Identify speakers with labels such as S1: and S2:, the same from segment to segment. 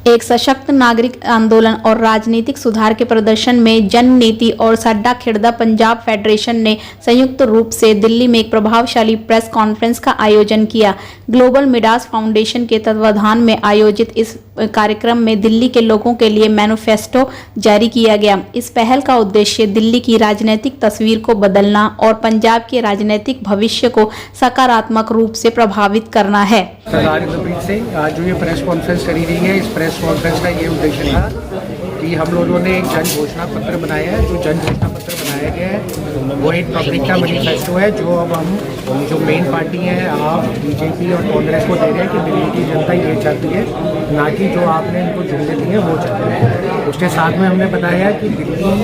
S1: एक सशक्त नागरिक आंदोलन और राजनीतिक सुधार के प्रदर्शन में जन नीति और सड्डा खिड़दा पंजाब फेडरेशन ने संयुक्त रूप से दिल्ली में एक प्रभावशाली प्रेस कॉन्फ्रेंस का आयोजन किया। ग्लोबल मिडास फाउंडेशन के तत्वाधान में आयोजित इस कार्यक्रम में दिल्ली के लोगों के लिए मैनिफेस्टो जारी किया गया। इस पहल का उद्देश्य दिल्ली की राजनीतिक तस्वीर को बदलना और पंजाब के राजनीतिक भविष्य को सकारात्मक रूप से प्रभावित करना है।
S2: सरदार इंद्रप्रीत सिंह, आज जो ये प्रेस कॉन्फ्रेंस करी गई है, इस प्रेस कॉन्फ्रेंस का ये उद्देश्य था कि हम लोगों ने एक जन घोषणा पत्र बनाया है। जो जन घोषणा पत्र बनाया गया है वो एक पब्लिक का मैनिफेस्टो है, जो अब हम जो मेन पार्टी हैं आप बीजेपी और कांग्रेस को दे रहे हैं कि दिल्ली की जनता ये चाहती है, ना कि जो आपने इनको झुंडे दिए वो चाहते हैं। उसके साथ में हमने बताया कि दिल्ली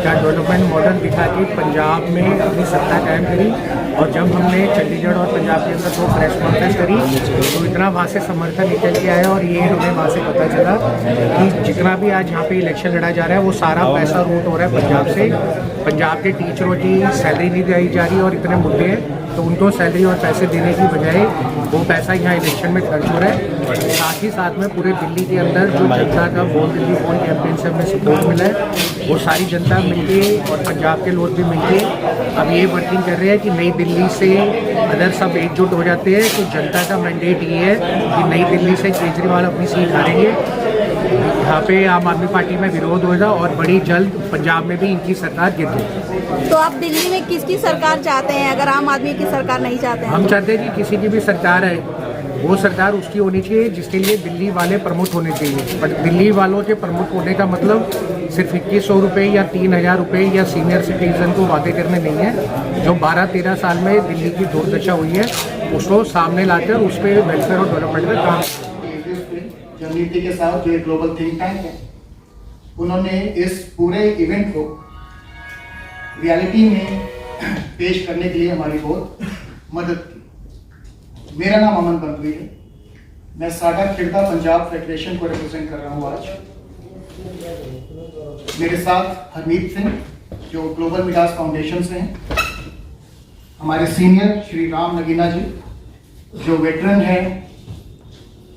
S2: का डेवलपमेंट मॉडल दिखा के पंजाब में अपनी सत्ता कायम करी। और जब हमने चंडीगढ़ और पंजाब के अंदर दो प्रेस कॉन्फ्रेंस करी तो इतना वहाँ से समर्थन निकल के आया और ये हमें वहाँ से पता चला कि जितना भी आज यहाँ पे इलेक्शन लड़ा जा रहा है वो सारा पैसा रूट हो रहा है पंजाब से। पंजाब के टीचरों की सैलरी नहीं दी जा रही और इतने मुद्दे हैं, तो उनको सैलरी और पैसे देने की बजाय वो पैसा यहाँ इलेक्शन में खर्च हो रहा है। साथ ही साथ में पूरे दिल्ली के अंदर जो जनता का बोल दिल्ली फोन कैंपेन से हमें सपोर्ट मिला है, वो सारी जनता मिलके और पंजाब के लोग भी मिलके अब ये वर्किंग कर रहे हैं कि नई दिल्ली से अदर सब एकजुट हो जाते हैं। तो जनता का मैंडेट ये है कि नई दिल्ली से केजरीवाल अपनी सीट हारेंगे, यहाँ पे आम आदमी पार्टी में विरोध होगा और बड़ी जल्द पंजाब में भी इनकी सरकार गिरेगी।
S3: तो आप दिल्ली में किसकी सरकार चाहते हैं अगर आम आदमी की सरकार नहीं चाहते हैं?
S2: हम चाहते हैं कि किसी की भी सरकार है वो सरकार उसकी होनी चाहिए जिसके लिए दिल्ली वाले प्रमुख होने चाहिए। बट दिल्ली वालों के प्रमुख होने का मतलब सिर्फ 2100 रुपये या 3000 रुपये या सीनियर सिटीजन को वादे करने नहीं है। जो 12-13 साल में दिल्ली की दुर्दशा हुई है उसको सामने लाकर उस पर वेलफेयर और डेवलपमेंट में काम।
S4: नीति के साथ जो एक ग्लोबल थिंक टैंक है, उन्होंने इस पूरे इवेंट को रियलिटी में पेश करने के लिए हमारी बहुत मदद की। मेरा नाम अमन बंधवी है, मैं साडा खिड़दा पंजाब फेडरेशन को रिप्रेजेंट कर रहा हूँ आज। मेरे साथ हरमीत सिंह जो ग्लोबल मिडास फाउंडेशन से हैं, हमारे सीनियर श्री राम नगीना जी जो वेटरन हैं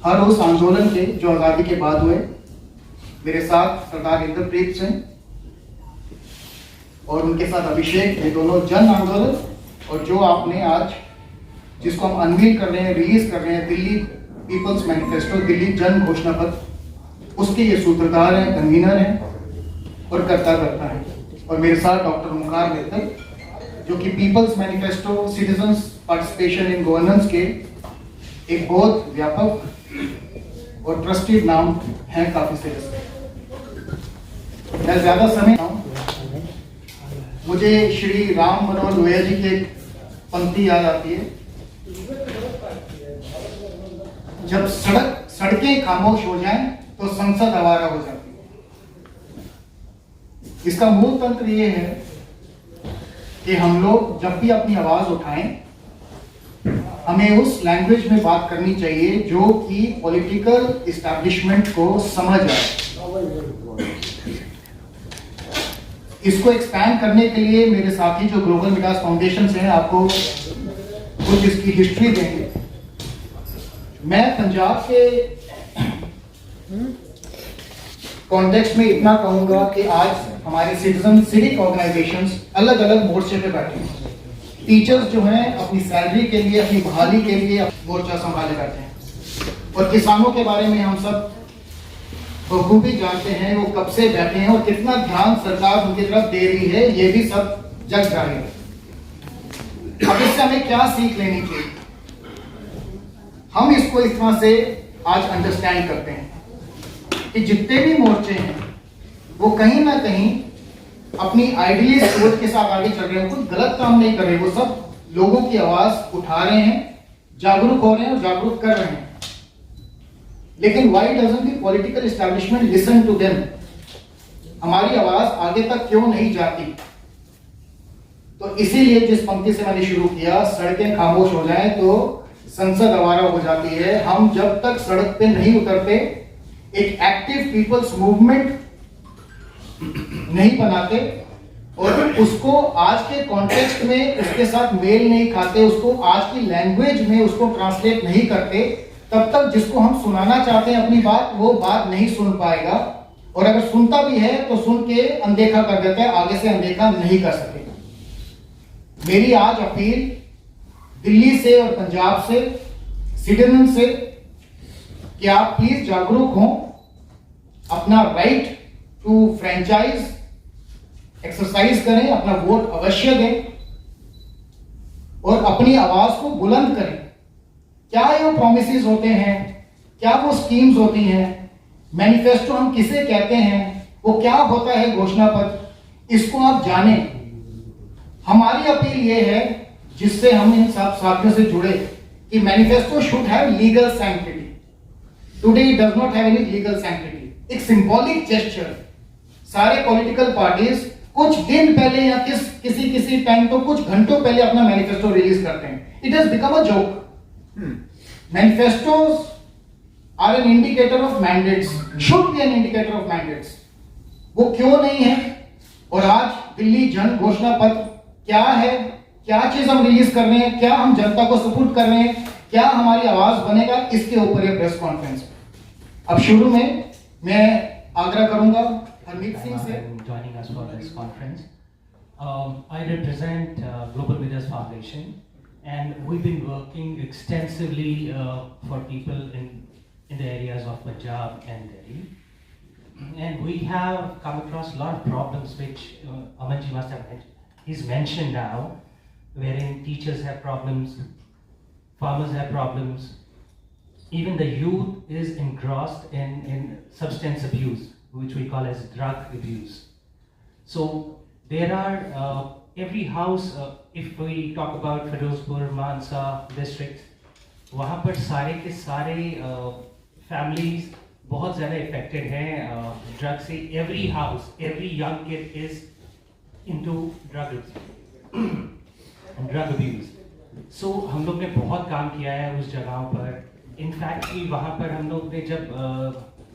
S4: हर उस आंदोलन के जो आज़ादी के बाद हुए। मेरे साथ सरदार इंद्रप्रीत सिंह और उनके साथ अभिषेक, ये दोनों जन आंदोलन और जो आपने आज जिसको हम अनवील कर रहे हैं, रिलीज कर रहे हैं, दिल्ली पीपल्स मैनिफेस्टो, दिल्ली जन घोषणा पत्र, उसके ये सूत्रधार हैं, कन्वीनर हैं और कर्ता है। और मेरे साथ डॉक्टर मुकार मित्तल जो कि people's manifesto citizens participation in governance के एक बहुत व्यापक और ट्रस्टेड नाम है काफी से। मैं ज्यादा समय मुझे श्री राम मनोहर लोहिया जी की एक पंक्ति याद आती है, जब सड़कें खामोश हो जाएं तो संसद आवारा हो जाती है। इसका मूल तंत्र ये है कि हम लोग जब भी अपनी आवाज उठाएं हमें उस लैंग्वेज में बात करनी चाहिए जो कि पॉलिटिकल इस्टेब्लिशमेंट को समझ आए। इसको एक्सपैंड करने के लिए मेरे साथी जो ग्लोबल मिडास फाउंडेशन से हैं आपको कुछ इसकी हिस्ट्री देंगे। मैं पंजाब के कॉन्टेक्स्ट में इतना कहूंगा कि आज हमारे सिटीजन सिविक ऑर्गेनाइजेशंस अलग अलग मोर्चे पे बैठे हैं। टीचर्स जो हैं अपनी सैलरी के लिए, अपनी बहाली के लिए मोर्चा संभाले बैठे हैं और किसानों के बारे में हम सब बखूबी जानते हैं वो कब से बैठे हैं और कितना ध्यान सरकार उनकी तरफ दे रही है, ये भी सब जग जाहिर है। अब इससे हमें क्या सीख लेनी चाहिए? हम इसको इस तरह से आज अंडरस्टैंड करते हैं कि जितने भी मोर्चे हैं वो कहीं ना कहीं अपनी आइडियलिस्ट सोच के साथ आगे चल रहे हैं, कुछ गलत काम नहीं कर रहे, वो सब लोगों की आवाज उठा रहे हैं, जागरूक हो रहे हैं और जागरूक कर रहे हैं। लेकिन why doesn't the political establishment listen to them? हमारी आवाज आगे तक क्यों नहीं जाती? तो इसीलिए जिस पंक्ति से मैंने शुरू किया, सड़कें खामोश हो जाएं तो संसद आवारा हो जाती है। हम जब तक सड़क पे नहीं उतरते, एक एक्टिव पीपल्स मूवमेंट नहीं बनाते और उसको आज के कॉन्टेक्स्ट में उसके साथ मेल नहीं खाते, उसको आज की लैंग्वेज में उसको ट्रांसलेट नहीं करते, तब तक जिसको हम सुनाना चाहते हैं अपनी बात, वो बात नहीं सुन पाएगा, और अगर सुनता भी है तो सुन के अनदेखा कर देता है, आगे से अनदेखा नहीं कर सकेगा। मेरी आज अपील दिल्ली से और पंजाब से सिटीजन से कि आप प्लीज जागरूक हों, अपना राइट टू फ्रेंचाइज एक्सरसाइज करें, अपना वोट अवश्य दें और अपनी आवाज को बुलंद करें। क्या ये वो प्रॉमिसेस होते हैं, क्या वो स्कीम्स होती हैं, मैनिफेस्टो हम किसे कहते हैं, वो क्या होता है घोषणा पत्र, इसको आप जानें। हमारी अपील ये है, जिससे हम इन सब साथियों से जुड़े, कि manifesto should have legal sanctity. Today it does not have any legal sanctity. एक सिंबॉलिक जेस्चर, सारे पॉलिटिकल पार्टीज कुछ दिन पहले या किसी टाइम तो कुछ घंटों पहले अपना मैनिफेस्टो रिलीज करते हैं। It has become a joke. Manifestos are an indicator of mandates, should be an indicator of mandates. वो क्यों नहीं है? और आज दिल्ली जन घोषणा पत्र क्या है, क्या चीज हम रिलीज कर रहे हैं, क्या हम जनता को सपोर्ट कर रहे हैं, क्या हमारी आवाज बनेगा, इसके ऊपर ये प्रेस कॉन्फ्रेंस। अब शुरू में मैं आग्रह करूंगा हरमीत सिंह से।
S5: Joining us for this conference. I represent Global Vidas Foundation, and we've been working extensively for people in the areas of Punjab and Delhi. And we have come across a lot of problems which Amanji must have he's mentioned now, wherein teachers have problems, farmers have problems, even the youth is engrossed in substance abuse, which we call as drug abuse. So there are every house, if we talk about Firozpur, Mansa district, वहाँ पर सारे के सारे families बहुत ज़्यादा affected हैं drug से. Every house, every young kid is into drug abuse. So हम लोग ने बहुत काम किया है उस जगहों पर. इनफैक्ट कि वहाँ पर हम लोग ने जब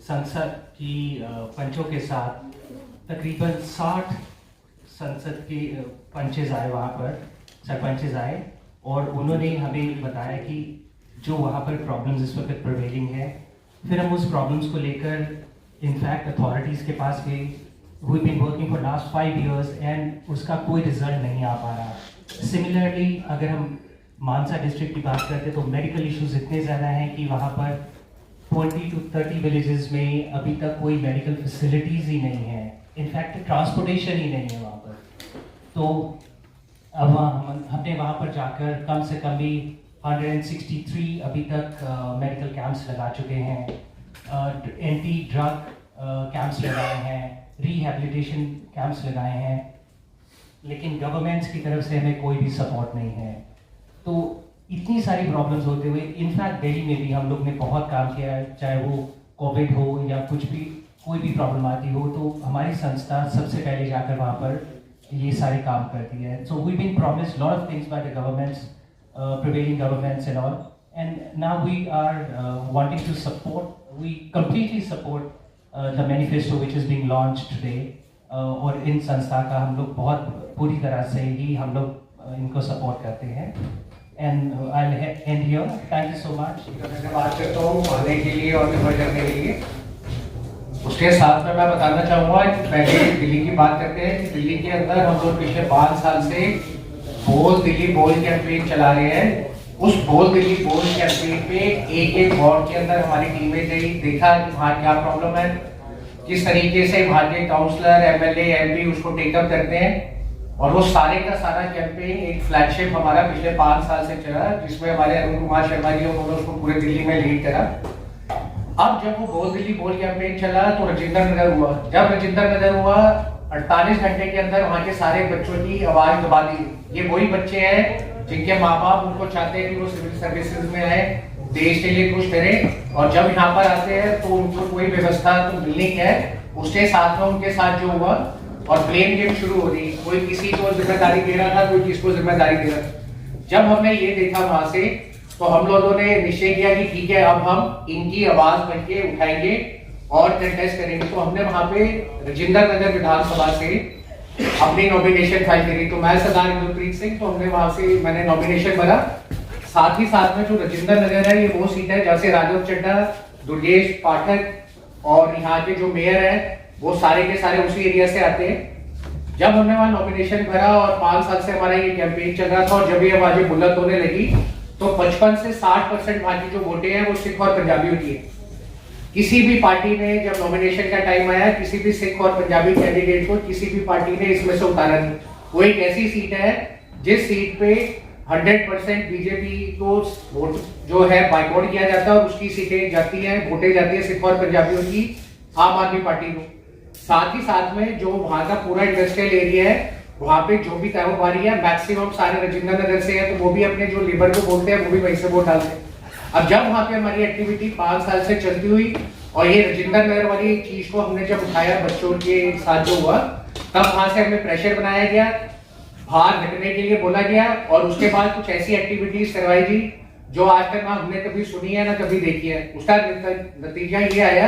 S5: संसद की पंचों के साथ तकरीबन 60 संसद के पंचेज आए, वहाँ पर सरपंचेज आए, और उन्होंने हमें बताया कि जो वहाँ पर प्रॉब्लम्स इस वक्त प्रिवेलिंग है, फिर हम उस प्रॉब्लम्स को लेकर इनफैक्ट अथॉरिटीज़ के पास गए. We been working for last 5 years and उसका कोई रिजल्ट नहीं आ पा रहा. सिमिलरली अगर हम मानसा डिस्ट्रिक्ट की बात करते तो मेडिकल इश्यूज इतने ज़्यादा हैं कि वहाँ पर 20 to 30 विलेजेस में अभी तक कोई मेडिकल फैसिलिटीज़ ही नहीं है. इनफैक्ट ट्रांसपोर्टेशन ही नहीं है वहाँ पर. तो अब हमने वहाँ पर जाकर कम से कम भी 163 अभी तक मेडिकल कैंप्स लगा चुके हैं, एंटी ड्रग कैंप्स लगाए हैं, रिहैबिलिटेशन कैंप्स लगाए हैं, लेकिन गवर्नमेंट्स की तरफ से हमें कोई भी सपोर्ट नहीं है. तो इतनी सारी प्रॉब्लम्स होते हुए इनफैक्ट दिल्ली में भी हम लोग ने बहुत काम किया है, चाहे वो कोविड हो या कुछ भी कोई भी प्रॉब्लम आती हो, तो हमारी संस्था सबसे पहले जाकर वहाँ पर ये सारे काम करती है. So we been promised lot of things by the governments, prevailing governments and all, and now we are wanting to support, we completely support the manifesto which is being launched today. और इन संस्था का हम लोग बहुत पूरी तरह से ही हम लोग इनको सपोर्ट करते हैं. And I'll end here. Thank you so much.
S2: मैं बात करता हूँ आने के लिए और निर्भर करने के लिए. उसके साथ में मैं बताना चाहूँगा कि पहले दिल्ली की बात करते हैं कि दिल्ली के अंदर हम लोग पिछले 5 साल से बोल दिल्ली बोल कैंपेन चला रहे हैं. उस बोल दिल्ली बोल कैंपेन पे एक वार्ड के अंदर हमारी टीमें गई, देखा कि वहाँ क्या प्रॉब्लम है, किस तरीके से वहाँ के काउंसलर, एमएलए, एमपी उसको टेकअप करते हैं. और वो सारे का सारा कैंपेन एक फ्लैगशिप हमारा पिछले 5 साल से चला, जिसमें हमारे अरुण कुमार शर्मा जी उन्होंने उसको पूरे दिल्ली में लीड करा. अब जब वो बोल दिल्ली बोल कैंपेन चला तो राजेंद्र नगर हुआ. जब राजेंद्र नगर हुआ 48 घंटे के अंदर वहाँ के सारे बच्चों की आवाज दबा दी. ये वही बच्चे हैं जिनके माँ बाप उनको चाहते हैं कि वो सिविल सर्विसेज में आए, देश के लिए कुछ करें, और जब यहाँ पर आते हैं तो उनको कोई व्यवस्था तो मिलनी है. उसके साथ में उनके साथ जो हुआ और ब्लेम गेम शुरू हो रही, कोई किसी को जिम्मेदारी दे रहा था, कोई किसको जिम्मेदारी दे रहा था. जब हमने ये देखा वहां से तो हम लोगों ने निश्चय किया कि ठीक है, अब हम इनकी आवाज बन के उठाएंगे और कंटेस्ट करेंगे. तो हमने वहां पे राजेंद्र नगर विधानसभा से अपनी नॉमिनेशन फाइल करी. तो मैं सरदार इंद्रप्रीत सिंह, तो हमने वहां से मैंने नॉमिनेशन भरा साथ ही साथ में जो राजेंद्र नगर है, ये वो सीट है जहाँ से राघव चड्ढा, दुर्गेश पाठक और यहाँ के जो मेयर है वो सारे के सारे उसी एरिया से आते हैं। जब हमने वहाँ नॉमिनेशन भरा और 5 साल से हमारा ये कैंपेन चल रहा था और जब ये आवाजें बुलंद होने लगी तो 55 से 60% वहाँ की जो वोटें हैं वो सिख और पंजाबियों की है। किसी भी पार्टी ने जब नॉमिनेशन का टाइम आया किसी भी सिख और पंजाबी कैंडिडेट को किसी भी पार्टी ने इसमें से उतारा नहीं। वो एक ऐसी सीट है जिस सीट पे 100% बीजेपी को वोट जो है बाइकआउट किया जाता है और उसकी सीटें जाती हैं, वोटें जाती है सिख और पंजाबियों की आम आदमी पार्टी को। साथ ही साथ में जो वहां का पूरा इंडस्ट्रियल एरिया है वहां पे जो भी कारोबारी है मैक्सिमम सारे राजेंद्र नगर से है, तो वो भी अपने जो लेबर को बोलते हैं वो भी वहीं से वोट डालते हैं। अब जब वहां पे हमारी एक्टिविटी 5 साल से चलती हुई और ये राजेंद्र नगर वाली चीज को हमने जब उठाया बच्चों के साथ जो हुआ, तब वहां से हमें प्रेशर बनाया गया, बाहर हटने के लिए बोला गया और उसके बाद कुछ ऐसी एक्टिविटीज करवाई गई जो आज तक ना हमने कभी सुनी है ना कभी देखी है। उसका नतीजा ये आया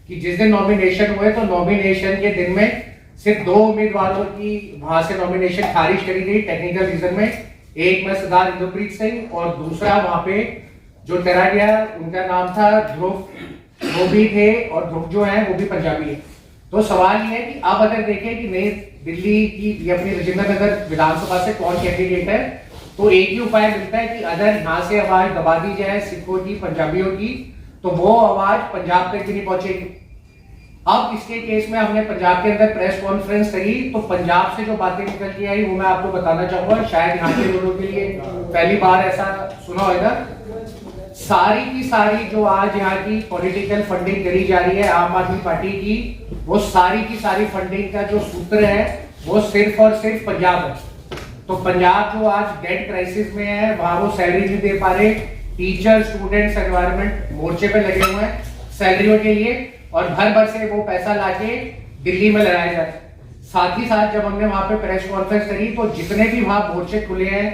S2: कि जिस दिन नॉमिनेशन हुए तो नॉमिनेशन के दिन में सिर्फ 2 उम्मीदवारों की वहां से नॉमिनेशन खारिज करी गई टेक्निकल रीजन में। एक में सरदार इंद्रप्रीत सिंह और दूसरा वहां पे जो डरा गया उनका नाम था ध्रुव, वो भी थे और ध्रुव जो है वो भी पंजाबी है। तो सवाल ये है कि आप अगर देखें कि नई दिल्ली की अपनी राजेंद्र नगर विधानसभा से कौन कैंडिडेट है तो एक ही उपाय मिलता है कि अगर यहाँ से आवाज दबा दी जाए सिखों की पंजाबियों की तो वो आवाज पंजाब तक भी नहीं पहुंचेगी। अब इसके केस में हमने पंजाब के अंदर प्रेस कॉन्फ्रेंस करी तो पंजाब से जो बातें निकल के आई वो मैं आपको बताना चाहूंगा, शायद यहाँ के लोगों के लिए पहली बार ऐसा सुना होगा। सारी की सारी जो आज यहाँ की पॉलिटिकल फंडिंग करी जा रही है आम आदमी पार्टी की, वो सारी की सारी फंडिंग का जो सूत्र है वो सिर्फ और सिर्फ पंजाब है। तो पंजाब जो आज डेट क्राइसिस में है वहां वो सैलरी नहीं दे पा रहे, टीचर स्टूडेंट्स एनवायरमेंट मोर्चे पे लगे हुए हैं सैलरियों के लिए और भर से वो पैसा लाके दिल्ली में लगाया जाता है। साथ ही साथ जब हमने वहां पे प्रेस कॉन्फ्रेंस करी तो जितने भी वहां मोर्चे खुले हैं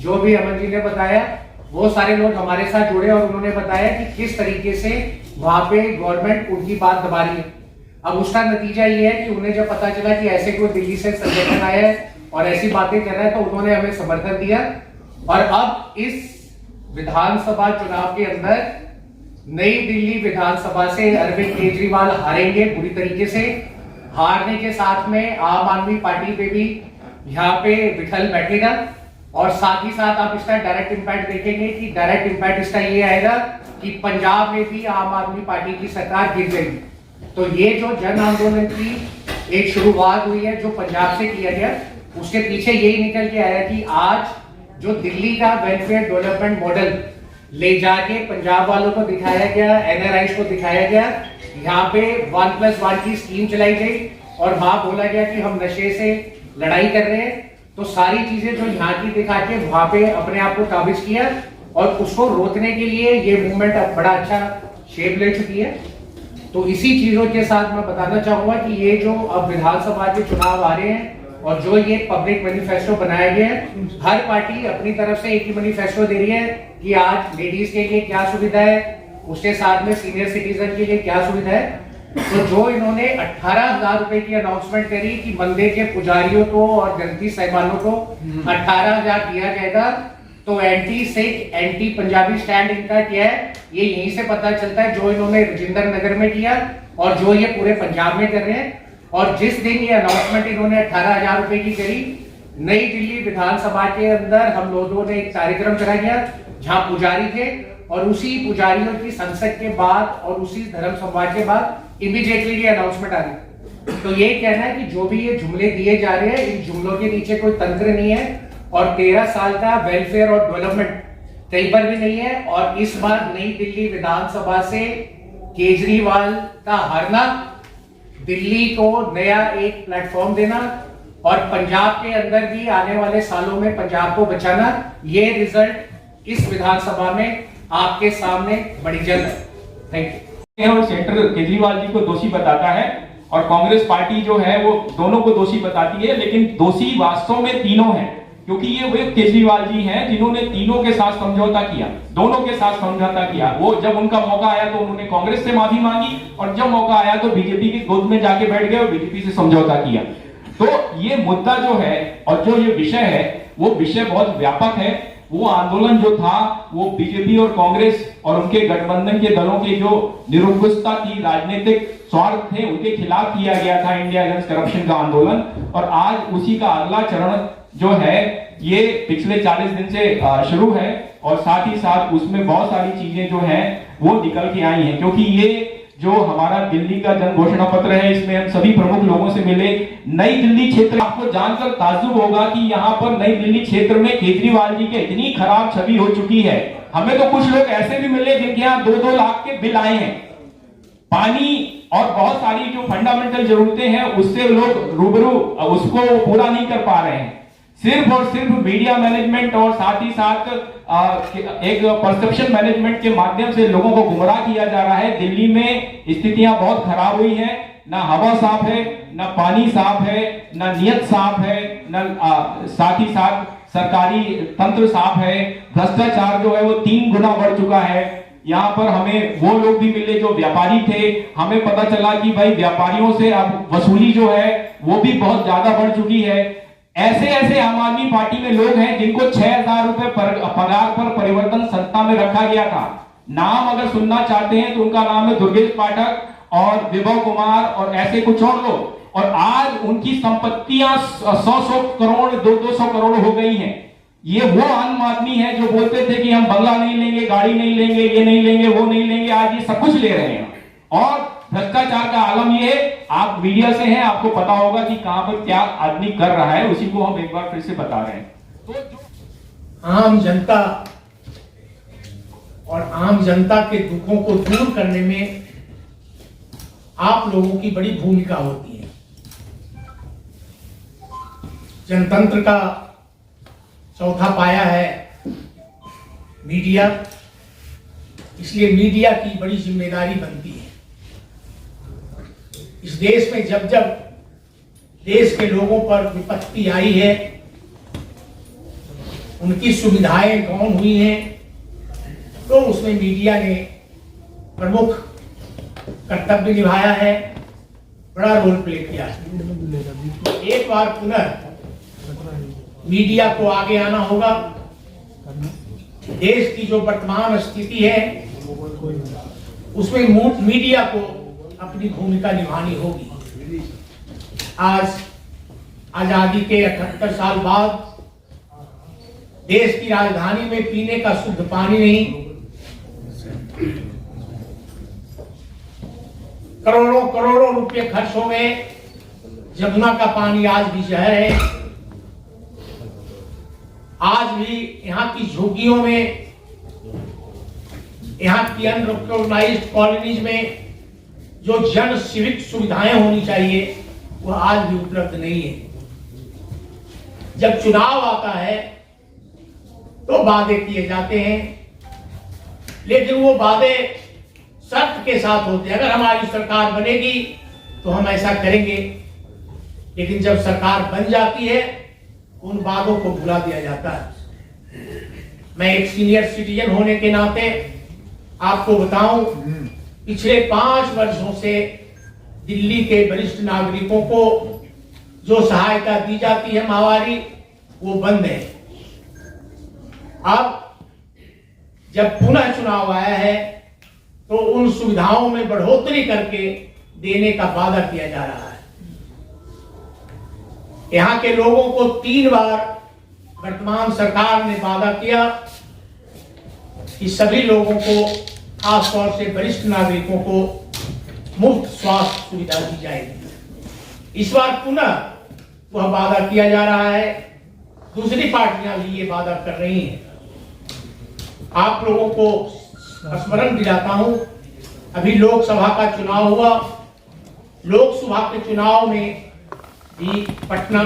S2: जो भी अमन जी ने बताया वो सारे लोग हमारे साथ जुड़े और उन्होंने बताया कि किस तरीके से वहां पे गवर्नमेंट उनकी बात दबा रही है। अब उसका नतीजा ये है कि उन्हें जब पता चला कि ऐसे कोई दिल्ली से संगठन आया है और ऐसी बातें कर रहा है तो उन्होंने हमें समर्थन दिया और अब इस विधानसभा चुनाव के अंदर नई दिल्ली विधानसभा से अरविंद केजरीवाल हारेंगे बुरी तरीके से। हारने के साथ में आम आदमी पार्टी पे भी यहाँ पे विठल बैठेगा और साथ ही साथ आप इसका डायरेक्ट इंपैक्ट देखेंगे कि डायरेक्ट इंपैक्ट इसका ये आएगा कि पंजाब में भी आम आदमी पार्टी की सरकार गिर जाएगी। तो ये जो जन आंदोलन की एक शुरुआत हुई है जो पंजाब से किया गया उसके पीछे यही निकल के आया कि आज जो दिल्ली का वेलफेयर डेवलपमेंट मॉडल ले जाके पंजाब वालों को दिखाया गया, एनआरआईज को दिखाया गया, यहाँ पे 1+1 की स्कीम चलाई गई और वहां बोला गया कि हम नशे से लड़ाई कर रहे हैं। तो सारी चीजें जो यहाँ की दिखा के वहां पे अपने आप को काबिज किया और उसको रोकने के लिए ये मूवमेंट अब बड़ा अच्छा शेप ले चुकी है। तो इसी चीजों के साथ मैं बताना चाहूंगा कि ये जो अब विधानसभा के चुनाव आ रहे हैं और जो ये पब्लिक मैनिफेस्टो बनाया गया है, हर पार्टी अपनी तरफ से एक ही मैनिफेस्टो दे रही है कि आज लेडीज के लिए क्या सुविधा है, उसके साथ में सीनियर सिटीजन के लिए क्या सुविधा है। तो जो इन्होंने 18,000 रुपए की अनाउंसमेंट करी कि मंदिर के पुजारियों को और ग्रंथी साहिबानों को 18,000 दिया जाएगा, तो anti Sikh anti Punjabi stand इनका क्या है ये यहीं से पता चलता है, जो इन्होंने राजेंद्र नगर में किया और जो ये पूरे पंजाब में कर रहे हैं। और जिस दिन ये अनाउंसमेंट इन्होंने 18,000 रुपए की करी, नई दिल्ली विधानसभा के अंदर हम लोगों ने एक कार्यक्रम करा गया जहां पुजारी थे और उसी पुजारियों की संसद के बाद और उसी धर्म संवाद के बाद इमीडिएटली ये अनाउंसमेंट आ गई। तो ये कहना है कि जो भी ये जुमले दिए जा रहे हैं इन जुमलों के नीचे कोई तंत्र नहीं है और 13 साल का वेलफेयर और डेवलपमेंट कहीं पर भी नहीं है। और इस बार नई दिल्ली विधानसभा से केजरीवाल का हारना, दिल्ली को नया एक प्लेटफॉर्म देना और पंजाब के अंदर भी आने वाले सालों में पंजाब को बचाना, ये रिजल्ट इस विधानसभा में आपके सामने बड़ी जल्द है। Thank you.
S6: और सेंटर केजरीवाल जी को दोषी बताता है और कांग्रेस पार्टी जो है वो दोनों को दोषी बताती है, लेकिन दोषी वास्तव में तीनों हैं, क्योंकि ये वे केजरीवाल जी हैं जिन्होंने तीनों के साथ समझौता किया, दोनों के साथ समझौता किया। वो जब उनका मौका आया तो उन्होंने कांग्रेस से माफी मांगी और जब मौका आया तो बीजेपी की गोद में जाके बैठ गए और बीजेपी से समझौता किया। तो ये मुद्दा जो है और जो ये विषय है वो विषय बहुत व्यापक है वो आंदोलन जो था वो बीजेपी और कांग्रेस और उनके गठबंधन के दलों के जो निरंकुशता थी, राजनीतिक स्वार्थ थे, उनके खिलाफ किया गया था इंडिया अगेंस्ट करप्शन का आंदोलन। और आज उसी का अगला चरण जो है ये पिछले 40 दिन से शुरू है और साथ ही साथ उसमें बहुत सारी चीजें जो हैं वो निकल के आई हैं, क्योंकि ये जो हमारा दिल्ली का जन घोषणा पत्र है इसमें हम सभी प्रमुख लोगों से मिले। नई दिल्ली क्षेत्र, आपको जानकर ताज्जुब होगा कि यहाँ पर नई दिल्ली क्षेत्र में केजरीवाल जी के इतनी खराब छवि हो चुकी है। हमें तो कुछ लोग ऐसे भी मिले जिनके यहाँ 2-2 लाख के बिल आए हैं। पानी और बहुत सारी जो फंडामेंटल जरूरतें हैं उससे लोग रूबरू उसको पूरा नहीं कर पा रहे हैं। सिर्फ और सिर्फ मीडिया मैनेजमेंट और साथ ही साथ एक परसेप्शन मैनेजमेंट के माध्यम से लोगों को गुमराह किया जा रहा है। दिल्ली में स्थितियां बहुत खराब हुई हैं, ना हवा साफ है, ना पानी साफ है, ना नियत साफ है, ना साथ ही साथ सरकारी तंत्र साफ है। भ्रष्टाचार जो है वो 3 गुना बढ़ चुका है। यहाँ पर हमें वो लोग भी मिले जो व्यापारी थे, हमें पता चला कि भाई व्यापारियों से अब वसूली जो है वो भी बहुत ज्यादा बढ़ चुकी है। ऐसे ऐसे आम आदमी पार्टी में लोग हैं जिनको 6,000 रुपए पगार पर परिवर्तन संस्था में रखा गया था। नाम अगर सुनना चाहते हैं तो उनका नाम है दुर्गेश पाठक और विभव कुमार और ऐसे कुछ और लोग। और आज उनकी संपत्तियां 100 करोड़ 200 करोड़ हो गई हैं। ये वो आम आदमी है जो बोलते थे कि हम बंगला नहीं लेंगे, गाड़ी नहीं लेंगे, ये नहीं लेंगे, वो नहीं लेंगे, आज ये सब कुछ ले रहे हैं। और भ्रष्टाचार का आलम ये है, आप मीडिया से हैं, आपको पता होगा कि कहां पर क्या आदमी कर रहा है, उसी को हम एक बार फिर से बता रहे हैं।
S7: तो आम जनता और आम जनता के दुखों को दूर करने में आप लोगों की बड़ी भूमिका होती है। जनतंत्र का चौथा पाया है मीडिया, इसलिए मीडिया की बड़ी जिम्मेदारी बनती है। इस देश में जब जब देश के लोगों पर विपत्ति आई है, उनकी सुविधाएं गौण हुई हैं, तो उसमें मीडिया ने प्रमुख कर्तव्य निभाया है, बड़ा रोल प्ले किया है। एक बार पुनः मीडिया को आगे आना होगा। देश की जो वर्तमान स्थिति है उसमें मीडिया को अपनी भूमिका निभानी होगी। आज आजादी के 78 साल बाद देश की राजधानी में पीने का शुद्ध पानी नहीं, करोड़ों करोड़ों रुपए खर्च हो गए। यमुना का पानी आज भी जहर है। आज भी यहाँ की झुग्गियों में, यहाँ की अनरिकॉग्नाइज्ड कॉलोनीज में जो जन सिविक सुविधाएं होनी चाहिए वह आज भी उपलब्ध नहीं है। जब चुनाव आता है तो वादे किए जाते हैं, लेकिन वो वादे शर्त के साथ होते हैं। अगर हमारी सरकार बनेगी तो हम ऐसा करेंगे, लेकिन जब सरकार बन जाती है उन वादों को भुला दिया जाता है। मैं एक सीनियर सिटीजन होने के नाते आपको बताऊं, पिछले 5 वर्षों से दिल्ली के वरिष्ठ नागरिकों को जो सहायता दी जाती है माहवारी, वो बंद है। अब जब पुनः चुनाव आया है तो उन सुविधाओं में बढ़ोतरी करके देने का वादा किया जा रहा है। यहाँ के लोगों को 3 बार वर्तमान सरकार ने वादा किया कि सभी लोगों को, खासतौर से वरिष्ठ नागरिकों को मुफ्त स्वास्थ्य सुविधा दी जाएगी। इस बार पुनः वह वादा किया जा रहा है। दूसरी पार्टियां भी ये वादा कर रही हैं। आप लोगों को स्मरण दिलाता हूं, अभी लोकसभा का चुनाव हुआ। लोकसभा के चुनाव में भी पटना